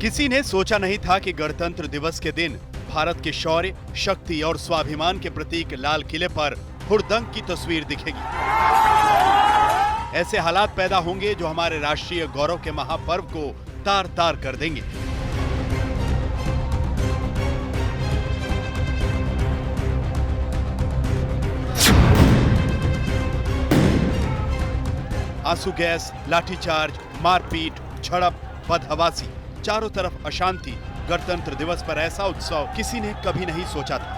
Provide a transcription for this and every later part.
किसी ने सोचा नहीं था कि गणतंत्र दिवस के दिन भारत के शौर्य, शक्ति और स्वाभिमान के प्रतीक लाल किले पर हुड़दंग की तस्वीर दिखेगी। ऐसे हालात पैदा होंगे जो हमारे राष्ट्रीय गौरव के महापर्व को तार तार कर देंगे। आंसू गैस, लाठीचार्ज, मारपीट, झड़प, बदहवासी, चारों तरफ अशांति। गणतंत्र दिवस पर ऐसा उत्सव किसी ने कभी नहीं सोचा था।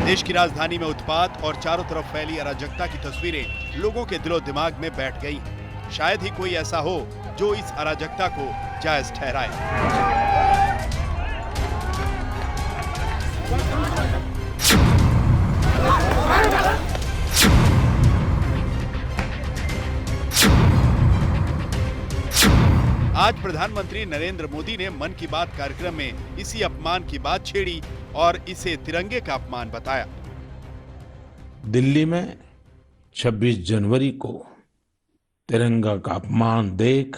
देश की राजधानी में उत्पात और चारों तरफ फैली अराजकता की तस्वीरें लोगों के दिलो दिमाग में बैठ गई हैं। शायद ही कोई ऐसा हो जो इस अराजकता को जायज ठहराए। आज प्रधानमंत्री नरेंद्र मोदी ने मन की बात कार्यक्रम में इसी अपमान की बात छेड़ी और इसे तिरंगे का अपमान बताया। दिल्ली में 26 जनवरी को तिरंगा का अपमान देख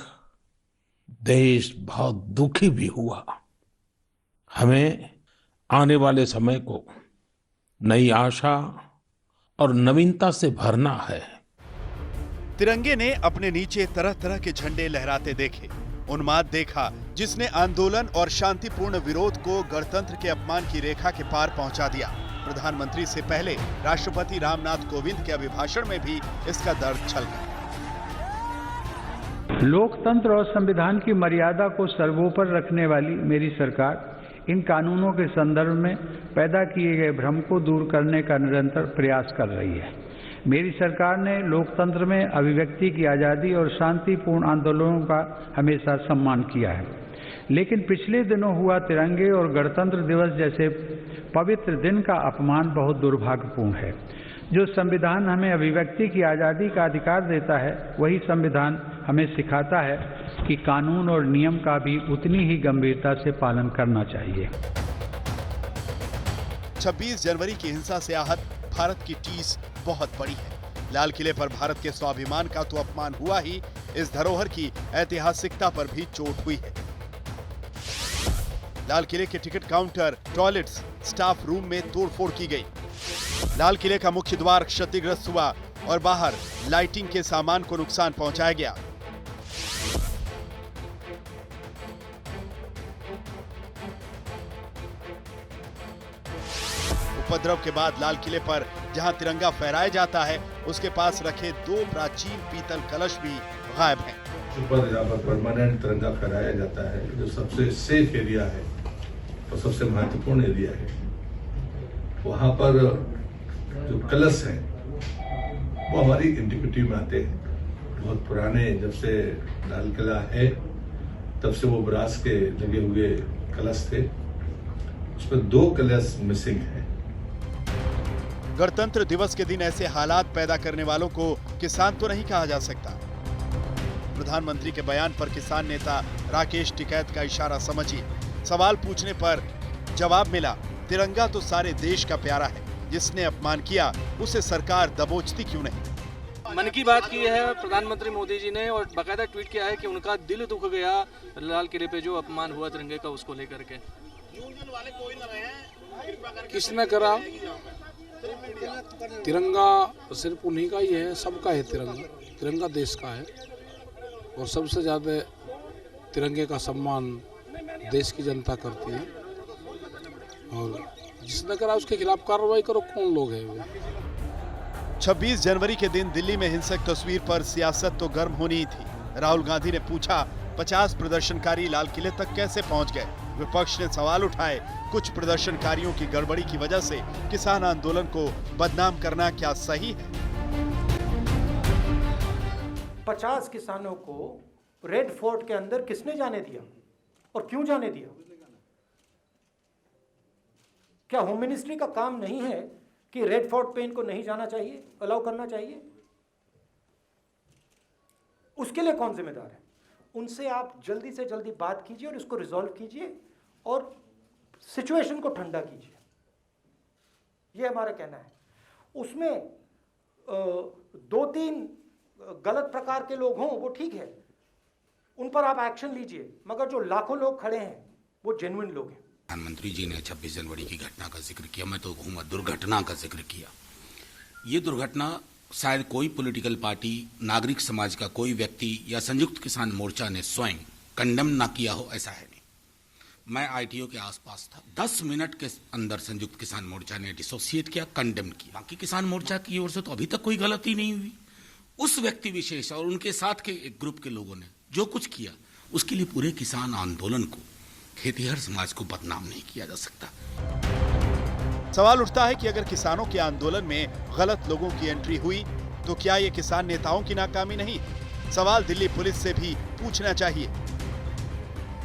देश बहुत दुखी भी हुआ। हमें आने वाले समय को नई आशा और नवीनता से भरना है। तिरंगे ने अपने नीचे तरह तरह के झंडे लहराते देखे, उन्माद देखा जिसने आंदोलन और शांतिपूर्ण विरोध को गणतंत्र के अपमान की रेखा के पार पहुंचा दिया। प्रधानमंत्री से पहले राष्ट्रपति रामनाथ कोविंद के अभिभाषण में भी इसका दर्द छलका। लोकतंत्र और संविधान की मर्यादा को सर्वोपरि रखने वाली मेरी सरकार इन कानूनों के संदर्भ में पैदा किए गए भ्रम को दूर करने का निरंतर प्रयास कर रही है। मेरी सरकार ने लोकतंत्र में अभिव्यक्ति की आज़ादी और शांतिपूर्ण आंदोलनों का हमेशा सम्मान किया है, लेकिन पिछले दिनों हुआ तिरंगे और गणतंत्र दिवस जैसे पवित्र दिन का अपमान बहुत दुर्भाग्यपूर्ण है। जो संविधान हमें अभिव्यक्ति की आज़ादी का अधिकार देता है, वही संविधान हमें सिखाता है कि कानून और नियम का भी उतनी ही गंभीरता से पालन करना चाहिए। 26 जनवरी की हिंसा से आहत भारत की टीस बहुत बड़ी है। लाल किले पर भारत के स्वाभिमान का तो अपमान हुआ ही, इस धरोहर की ऐतिहासिकता पर भी चोट हुई है। लाल किले के ticket counter, toilets, staff room में तोड़फोड़ की गई। लाल किले का मुख्य द्वार क्षतिग्रस्त हुआ और बाहर लाइटिंग के सामान को नुकसान पहुंचाया गया। उपद्रव के बाद लाल किले पर जहां तिरंगा फहराया जाता है, उसके पास रखे 2 प्राचीन पीतल कलश भी गायब हैं। ऊपर यहाँ पर परमानेंट तिरंगा फहराया जाता है, जो सबसे सेफ एरिया है और सबसे महत्वपूर्ण एरिया है। वहाँ पर जो कलश हैं वो हमारी इंटीग्रिटी में आते हैं। बहुत पुराने, जब से लाल किला है तब से वो ब्रास के लगे हुए कलश थे, उसमें 2 कलश मिसिंग हैं। गणतंत्र दिवस के दिन ऐसे हालात पैदा करने वालों को किसान तो नहीं कहा जा सकता। प्रधानमंत्री के बयान पर किसान नेता राकेश टिकैत का इशारा समझिए। सवाल पूछने पर जवाब मिला, तिरंगा तो सारे देश का प्यारा है, जिसने अपमान किया उसे सरकार दबोचती क्यों नहीं। मन की बात की है प्रधानमंत्री मोदी जी ने और बाकायदा ट्वीट किया है कि उनका दिल दुख गया लाल किले पे जो अपमान हुआ तिरंगे का, उसको लेकर के। किसने करा? तिरंगा सिर्फ उन्हीं का ही है, सबका है तिरंगा। तिरंगा देश का है और सबसे ज़्यादा तिरंगे का सम्मान देश की जनता करती है, और जिसने करा उसके खिलाफ कार्रवाई करो। कौन लोग हैं वो? 26 जनवरी के दिन दिल्ली में हिंसक तस्वीर पर सियासत तो गर्म होनी ही थी। राहुल गांधी ने पूछा, 50 प्रदर्शनकारी लाल किले तक कैसे पहुंच गए? विपक्ष ने सवाल उठाए, कुछ प्रदर्शनकारियों की गड़बड़ी की वजह से किसान आंदोलन को बदनाम करना क्या सही है? 50 किसानों को रेड फोर्ट के अंदर किसने जाने दिया और क्यों जाने दिया? क्या होम मिनिस्ट्री का काम नहीं है कि रेड फोर्ट पे इनको नहीं जाना चाहिए, अलाउ करना चाहिए? उसके लिए कौन जिम्मेदार है? उनसे आप जल्दी से जल्दी बात कीजिए और इसको रिजॉल्व कीजिए और सिचुएशन को ठंडा कीजिए, ये हमारा कहना है। उसमें 2-3 गलत प्रकार के लोग हों वो ठीक है, उन पर आप एक्शन लीजिए, मगर जो लाखों लोग खड़े हैं वो जेन्युइन लोग हैं। प्रधानमंत्री जी ने 26 जनवरी की घटना का जिक्र किया, मैं तो कहूँगा दुर्घटना का जिक्र किया। ये दुर्घटना शायद कोई पॉलिटिकल पार्टी, नागरिक समाज का कोई व्यक्ति या संयुक्त किसान मोर्चा ने स्वयं कंडेम ना किया हो, ऐसा है नहीं। मैं आईटीओ के आसपास था, 10 मिनट के अंदर संयुक्त किसान मोर्चा ने डिसोसिएट किया, कंडेम किया। बाकी किसान मोर्चा की ओर से तो अभी तक कोई गलती नहीं हुई। उस व्यक्ति विशेष और उनके साथ के एक ग्रुप के लोगों ने जो कुछ किया, उसके लिए पूरे किसान आंदोलन को, खेतीहर समाज को बदनाम नहीं किया जा सकता। सवाल उठता है कि अगर किसानों के आंदोलन में गलत लोगों की एंट्री हुई तो क्या ये किसान नेताओं की नाकामी नहीं? सवाल दिल्ली पुलिस से भी पूछना चाहिए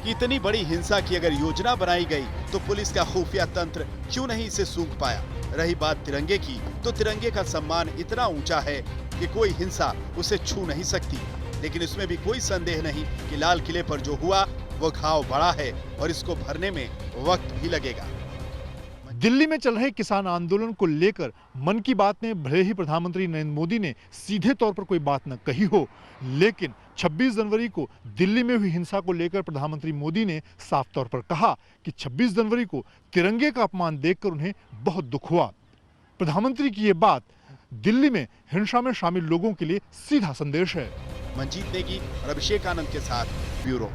कि इतनी बड़ी हिंसा की अगर योजना बनाई गई तो पुलिस का खुफिया तंत्र क्यों नहीं इसे सूंघ पाया? रही बात तिरंगे की, तो तिरंगे का सम्मान इतना ऊंचा है कि कोई हिंसा उसे छू नहीं सकती। लेकिन इसमें भी कोई संदेह नहीं कि लाल किले पर जो हुआ वो घाव बड़ा है और इसको भरने में वक्त भी लगेगा। दिल्ली में चल रहे किसान आंदोलन को लेकर मन की बात में भले ही प्रधानमंत्री नरेंद्र मोदी ने सीधे तौर पर कोई बात न कही हो, लेकिन 26 जनवरी को दिल्ली में हुई हिंसा को लेकर प्रधानमंत्री मोदी ने साफ तौर पर कहा कि 26 जनवरी को तिरंगे का अपमान देखकर उन्हें बहुत दुख हुआ। प्रधानमंत्री की ये बात दिल्ली में हिंसा में शामिल लोगों के लिए सीधा संदेश है। मंजीत नेगी और अभिषेक आनंद के साथ ब्यूरो।